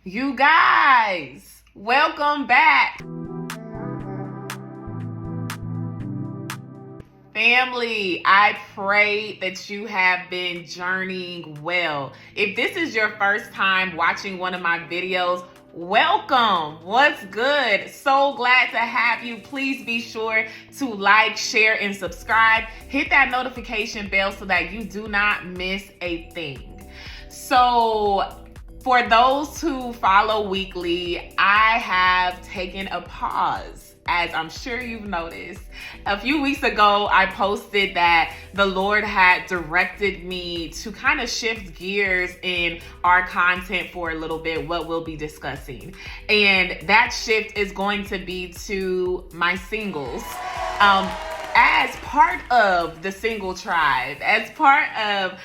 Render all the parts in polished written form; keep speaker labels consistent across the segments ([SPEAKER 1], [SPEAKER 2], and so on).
[SPEAKER 1] You guys, welcome back. Family, I pray that you have been journeying well. If this is your first time watching one of my videos, welcome. What's good? So glad to have you. Please be sure to like, share, and subscribe. Hit that notification bell so that you do not miss a thing. So, for those who follow weekly, I have taken a pause. As I'm sure you've noticed, a few weeks ago, I posted that the Lord had directed me to kind of shift gears in our content for a little bit, what we'll be discussing. And that shift is going to be to my singles. As part of the single tribe, as part of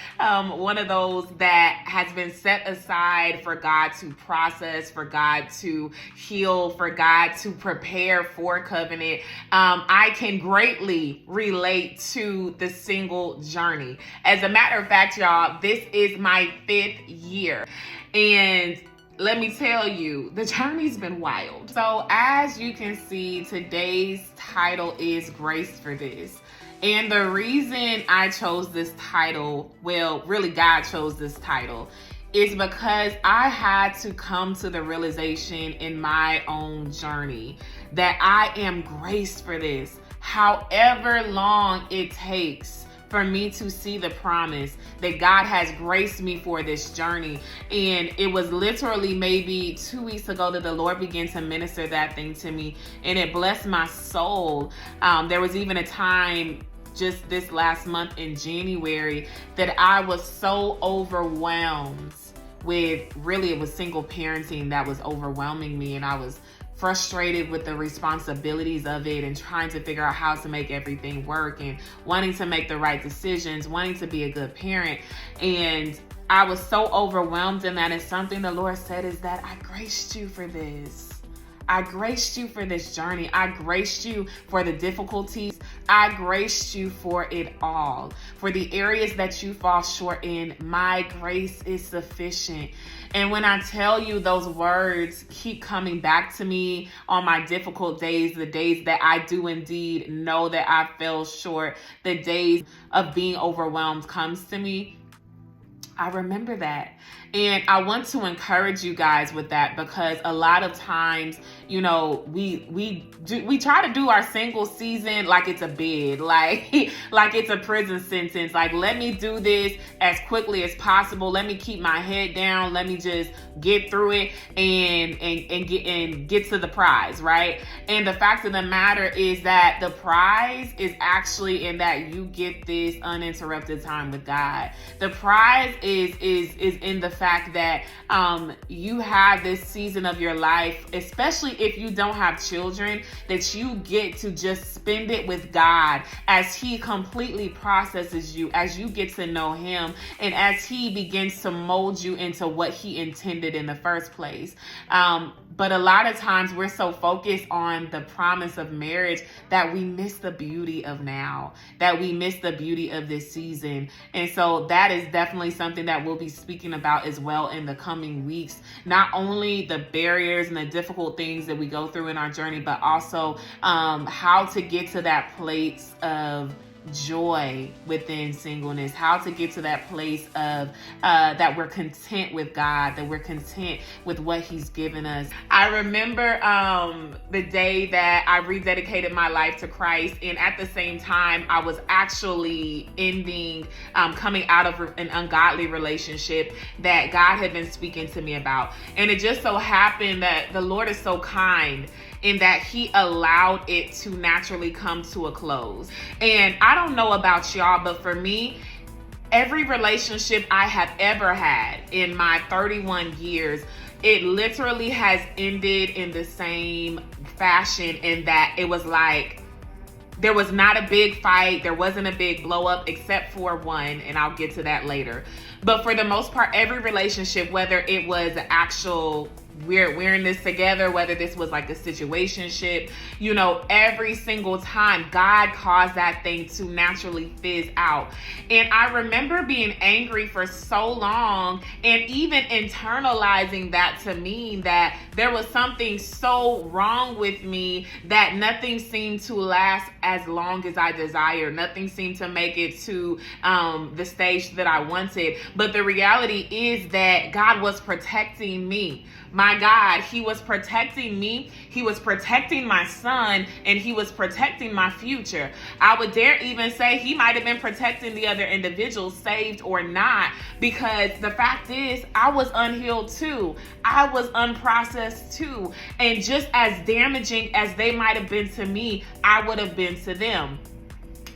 [SPEAKER 1] one of those that has been set aside for God to process, for God to heal, for God to prepare for covenant, I can greatly relate to the single journey. As a matter of fact, y'all, this is my 5th year. And let me tell you, the journey's been wild. So as you can see, today's title is Grace for This. And the reason I chose this title, well, really God chose this title, is because I had to come to the realization in my own journey that I am graced for this. However long it takes for me to see the promise that God has graced me for this journey. And it was literally maybe 2 weeks ago that the Lord began to minister that thing to me, and it blessed my soul. There was even a time just this last month in January that I was so overwhelmed with, really, it was single parenting that was overwhelming me, and I was frustrated with the responsibilities of it and trying to figure out how to make everything work and wanting to make the right decisions, wanting to be a good parent. And I was so overwhelmed in that. And something the Lord said is that I graced you for this. I graced you for this journey. I graced you for the difficulties. I graced you for it all. For the areas that you fall short in, my grace is sufficient. And when I tell you, those words keep coming back to me on my difficult days, the days that I do indeed know that I fell short, the days of being overwhelmed comes to me, I remember that. And I want to encourage you guys with that, because a lot of times, you know, we try to do our single season like it's a bid, like it's a prison sentence. Like, let me do this as quickly as possible. Let me keep my head down. Let me just get through it and get to the prize, right? And the fact of the matter is that the prize is actually in that you get this uninterrupted time with God. The prize is in the fact that you have this season of your life, especially if you don't have children, that you get to just spend it with God as He completely processes you, as you get to know Him, and as He begins to mold you into what He intended in the first place. But a lot of times we're so focused on the promise of marriage that we miss the beauty of now, that we miss the beauty of this season. And so that is definitely something that we'll be speaking about as well in the coming weeks. Not only the barriers and the difficult things that we go through in our journey, but also how to get to that place of joy within singleness, how to get to that place of that we're content with God, that we're content with what He's given us. I remember the day that I rededicated my life to Christ, and at the same time I was actually coming out of an ungodly relationship that God had been speaking to me about. And it just so happened that the Lord is so kind in that He allowed it to naturally come to a close. And I don't know about y'all, but for me, every relationship I have ever had in my 31 years, it literally has ended in the same fashion, in that it was like, there was not a big fight, there wasn't a big blow up, except for one, and I'll get to that later. But for the most part, every relationship, whether it was an actual we're in this together, whether this was like a situationship, you know, every single time God caused that thing to naturally fizz out. And I remember being angry for so long and even internalizing that to mean that there was something so wrong with me that nothing seemed to last as long as I desired. Nothing seemed to make it to the stage that I wanted. But the reality is that God was protecting me. My God, he was protecting me. He was protecting my son, and he was protecting my future. I would dare even say he might have been protecting the other individuals, saved or not, because the fact is I was unhealed too. I was unprocessed too. And just as damaging as they might have been to me, I would have been to them.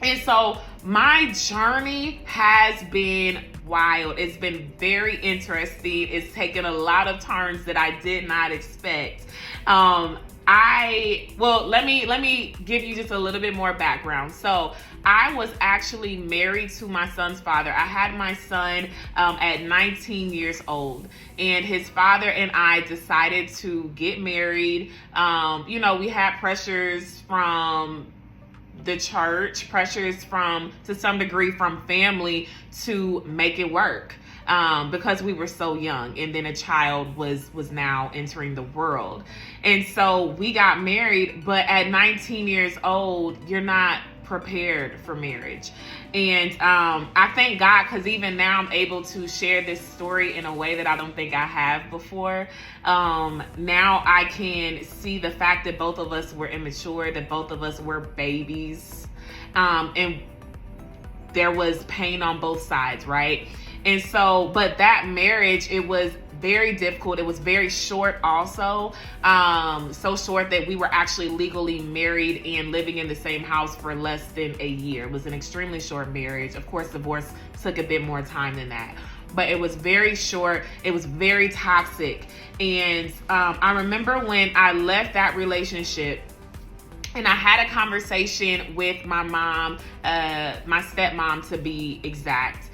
[SPEAKER 1] And so my journey has been wild. It's been very interesting. It's taken a lot of turns that I did not expect. Let me give you just a little bit more background. So I was actually married to my son's father. I had my son at 19 years old, and his father and I decided to get married. You know, we had pressures from the church, pressures to some degree from family to make it work, because we were so young, and then a child was now entering the world. And so we got married, but at 19 years old, you're not prepared for marriage. And I thank God, because even now I'm able to share this story in a way that I don't think I have before. Now I can see the fact that both of us were immature, that both of us were babies, and there was pain on both sides, right? And so, but that marriage, it was very difficult. It was very short also. So short that we were actually legally married and living in the same house for less than a year. It was an extremely short marriage. Of course, divorce took a bit more time than that, but it was very short. It was very toxic. And I remember when I left that relationship, and I had a conversation with my mom, my stepmom to be exact.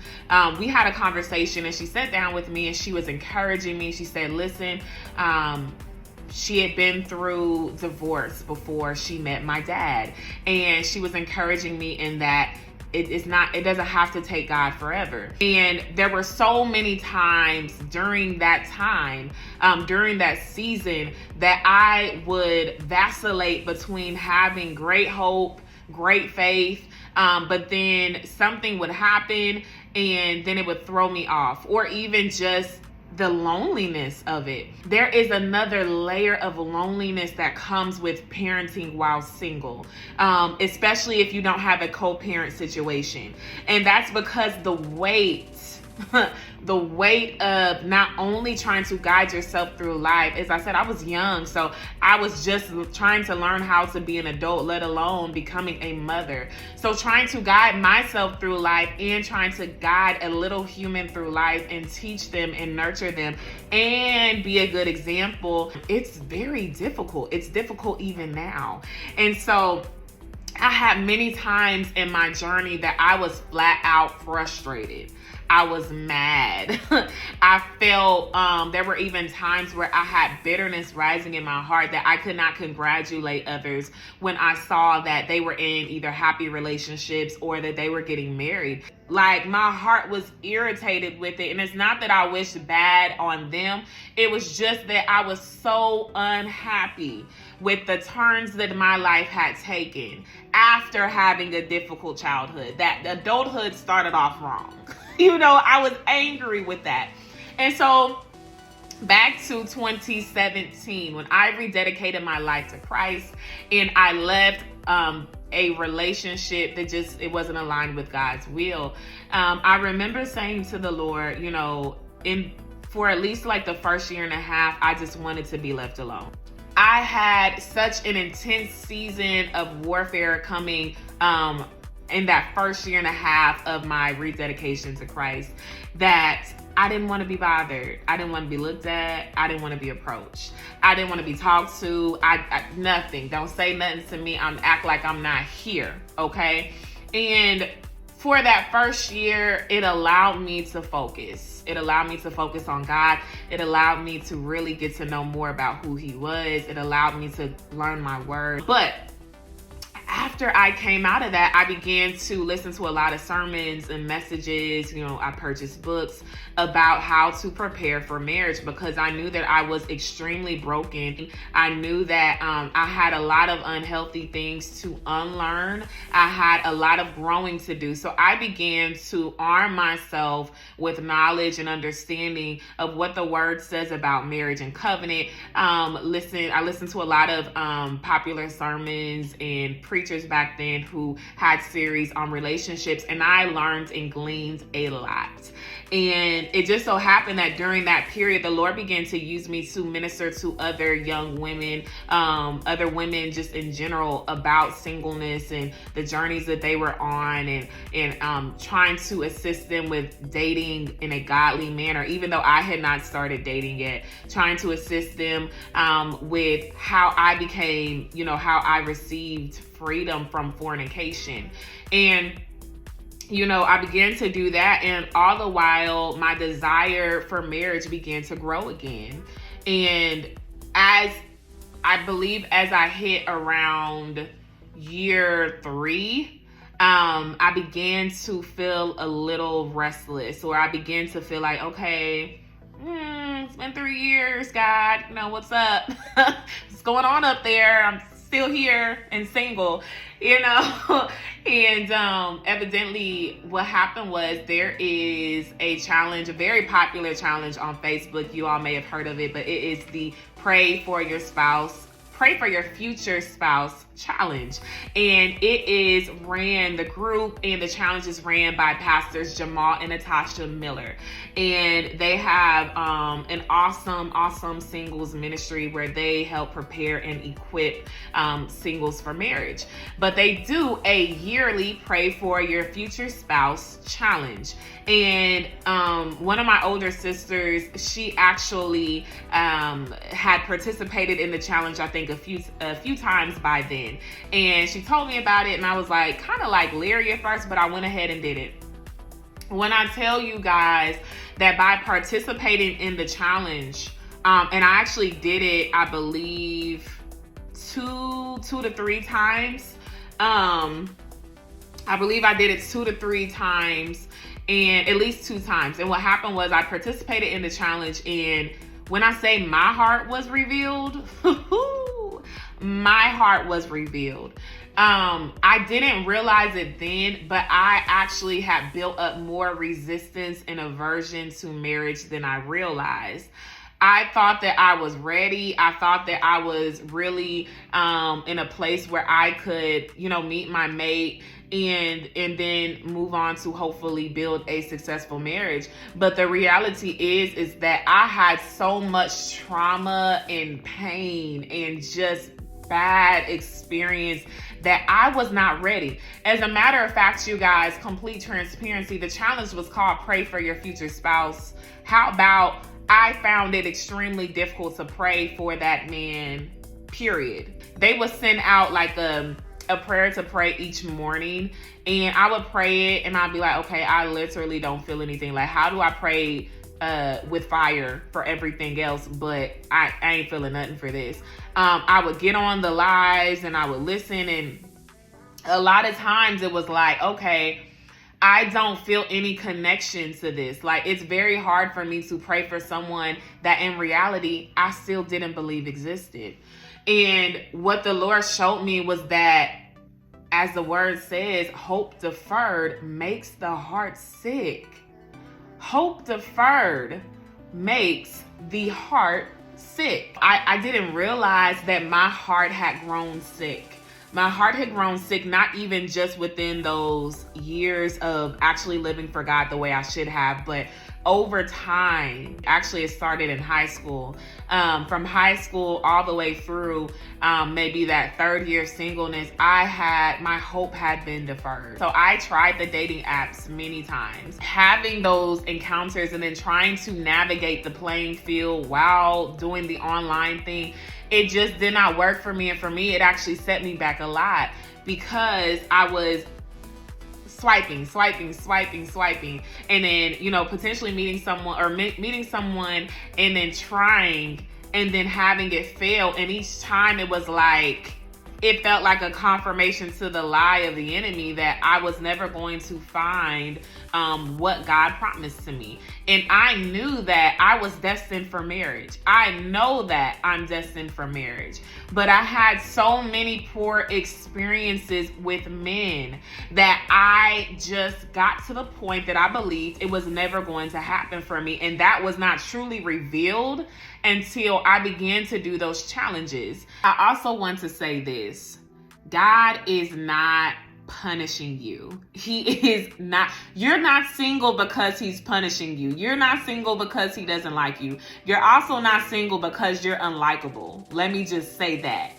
[SPEAKER 1] We had a conversation, and she sat down with me and she was encouraging me. She said, listen, she had been through divorce before she met my dad. And she was encouraging me in that it doesn't have to take God forever. And there were so many times during that time, during that season, that I would vacillate between having great hope, great faith, but then something would happen and then it would throw me off, or even just the loneliness of it. There is another layer of loneliness that comes with parenting while single, especially if you don't have a co-parent situation. And that's because the weight of not only trying to guide yourself through life. As I said, I was young, so I was just trying to learn how to be an adult, let alone becoming a mother. So trying to guide myself through life and trying to guide a little human through life and teach them and nurture them and be a good example, it's very difficult. It's difficult even now. And so I had many times in my journey that I was flat out frustrated. I was mad. I felt, there were even times where I had bitterness rising in my heart that I could not congratulate others when I saw that they were in either happy relationships or that they were getting married. Like, my heart was irritated with it. And it's not that I wished bad on them. It was just that I was so unhappy with the turns that my life had taken after having a difficult childhood. That adulthood started off wrong. You know, I was angry with that. And so back to 2017, when I rededicated my life to Christ and I left a relationship that it wasn't aligned with God's will. I remember saying to the Lord, you know, for at least like the first year and a half, I just wanted to be left alone. I had such an intense season of warfare coming in that first year and a half of my rededication to Christ that I didn't want to be bothered. I didn't want to be looked at. I didn't want to be approached. I didn't want to be talked to. Nothing. Don't say nothing to me. Act like I'm not here. Okay. And for that first year, it allowed me to focus. It allowed me to focus on God. It allowed me to really get to know more about who he was. It allowed me to learn my word. But after I came out of that, I began to listen to a lot of sermons and messages. I purchased books about how to prepare for marriage because I knew that I was extremely broken. I knew that I had a lot of unhealthy things to unlearn. I had a lot of growing to do. So I began to arm myself with knowledge and understanding of what the word says about marriage and covenant. I listened to a lot of popular sermons and preachers back then who had series on relationships, and I learned and gleaned a lot. And it just so happened that during that period, the Lord began to use me to minister to other young women, other women just in general, about singleness and the journeys that they were on, and trying to assist them with dating in a godly manner, even though I had not started dating yet, trying to assist them with how I became, how I received freedom from fornication. And I began to do that, and all the while my desire for marriage began to grow again. And as I hit around year 3, I began to feel a little restless, or I began to feel like, okay, it's been 3 years, God, what's up? What's going on up there? I'm still here and single, and evidently what happened was there is a challenge, a very popular challenge on Facebook. You all may have heard of it, but it is the Pray for Your Future Spouse challenge. And the group and the challenge is ran by pastors Jamal and Natasha Miller. And they have an awesome singles ministry where they help prepare and equip singles for marriage. But they do a yearly Pray for Your Future Spouse challenge. And one of my older sisters, she actually had participated in the challenge, I think a few times by then. And she told me about it, and I was kind of leery at first, but I went ahead and did it. When I tell you guys that by participating in the challenge, and I actually did it, I believe, two to three times. I believe I did it 2 to 3 times, and at least 2 times. And what happened was I participated in the challenge, and when I say my heart was revealed, my heart was revealed. I didn't realize it then, but I actually had built up more resistance and aversion to marriage than I realized. I thought that I was ready. I thought that I was really in a place where I could, meet my mate and then move on to hopefully build a successful marriage. But the reality is that I had so much trauma and pain and just bad experience that I was not ready. As a matter of fact, you guys, complete transparency, the challenge was called Pray for Your Future Spouse. How about I found it extremely difficult to pray for that man, period. They would send out a prayer to pray each morning, and I would pray it, and I'd be like, okay, I literally don't feel anything. How do I pray with fire for everything else, but I ain't feeling nothing for this? I would get on the lives and I would listen, and a lot of times it was okay, I don't feel any connection to this. It's very hard for me to pray for someone that in reality I still didn't believe existed. And what the Lord showed me was that, as the word says, hope deferred makes the heart sick. Hope deferred makes the heart sick. I didn't realize that my heart had grown sick. My heart had grown sick, not even just within those years of actually living for God the way I should have, but over time. Actually, it started in high school. From high school all the way through maybe that 3rd year singleness, my hope had been deferred. So I tried the dating apps many times. Having those encounters and then trying to navigate the playing field while doing the online thing, it just did not work for me. And for me, it actually set me back a lot because I was swiping, and then, you know, potentially meeting someone, or meeting someone and then trying and then having it fail. And each time it was like, it felt like a confirmation to the lie of the enemy that I was never going to find what God promised to me. And I knew that I was destined for marriage. I know that I'm destined for marriage. But I had so many poor experiences with men that I just got to the point that I believed it was never going to happen for me. And that was not truly revealed until I began to do those challenges. I also want to say this: God is not punishing you. He is not. You're not single because he's punishing you. You're not single because he doesn't like you. You're also not single because you're unlikable. Let me just say that.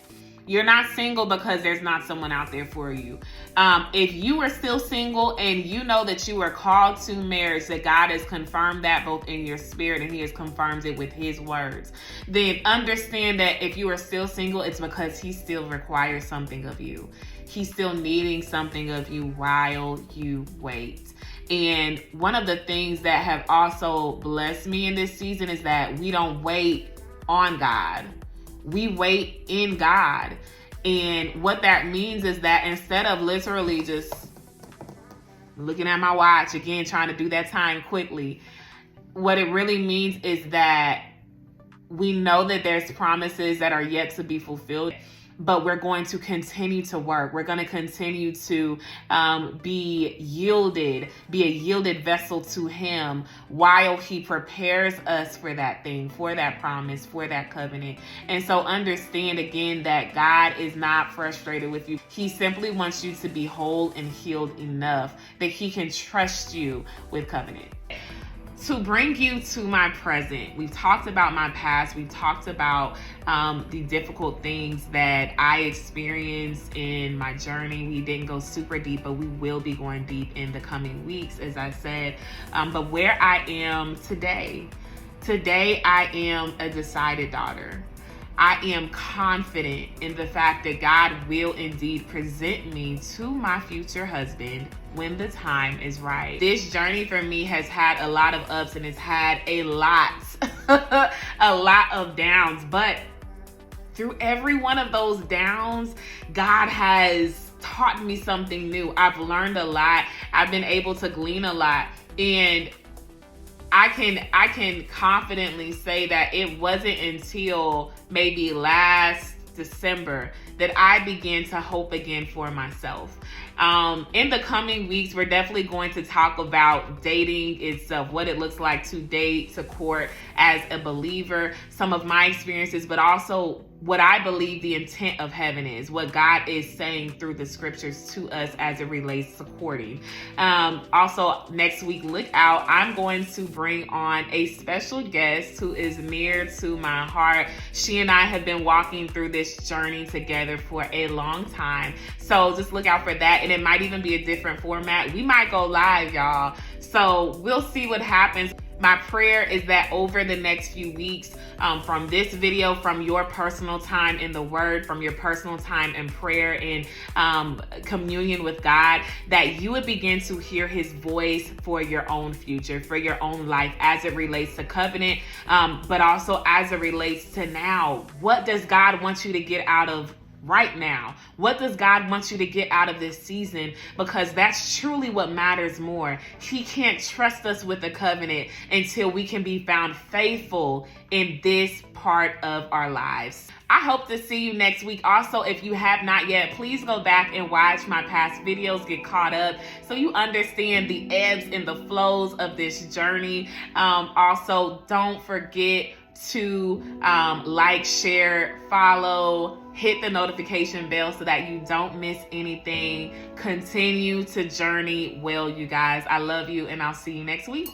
[SPEAKER 1] You're not single because there's not someone out there for you. If you are still single and you know that you are called to marriage, that God has confirmed that both in your spirit and he has confirmed it with his words, then understand that if you are still single, it's because he still requires something of you. He's still needing something of you while you wait. And one of the things that have also blessed me in this season is that we don't wait on God. We wait in God. And what that means is that instead of literally just looking at my watch again, trying to do that time quickly, what it really means is that we know that there's promises that are yet to be fulfilled, but we're going to continue to work. We're going to continue to be a yielded vessel to him while he prepares us for that thing, for that promise, for that covenant. And so understand again that God is not frustrated with you. He simply wants you to be whole and healed enough that he can trust you with covenant. To bring you to my present, we've talked about my past. We've talked about the difficult things that I experienced in my journey. We didn't go super deep, but we will be going deep in the coming weeks, as I said. But where I am today I am a decided daughter. I am confident in the fact that God will indeed present me to my future husband when the time is right. This journey for me has had a lot of ups and it's had a lot of downs, but through every one of those downs, God has taught me something new. I've learned a lot. I've been able to glean a lot, and I can confidently say that it wasn't until maybe last December that I began to hope again for myself. In the coming weeks, we're definitely going to talk about dating itself, what it looks like to date, to court as a believer, some of my experiences, but also what I believe the intent of heaven is, what God is saying through the scriptures to us as it relates to courting. Also, next week, look out. I'm going to bring on a special guest who is near to my heart. She and I have been walking through this journey together for a long time. So just look out for that. And it might even be a different format. We might go live, y'all. So we'll see what happens. My prayer is that over the next few weeks, from this video, from your personal time in the Word, from your personal time in prayer and communion with God, that you would begin to hear his voice for your own future, for your own life as it relates to covenant, but also as it relates to now. What does God want you to get out of right now? What does God want you to get out of this season? Because that's truly what matters more. He can't trust us with the covenant until we can be found faithful in this part of our lives. I hope to see you next week. Also, if you have not yet, please go back and watch my past videos, get caught up so you understand the ebbs and the flows of this journey. Also, don't forget to like, share, follow, hit the notification bell so that you don't miss anything. Continue to journey well, you guys. I love you, and I'll see you next week.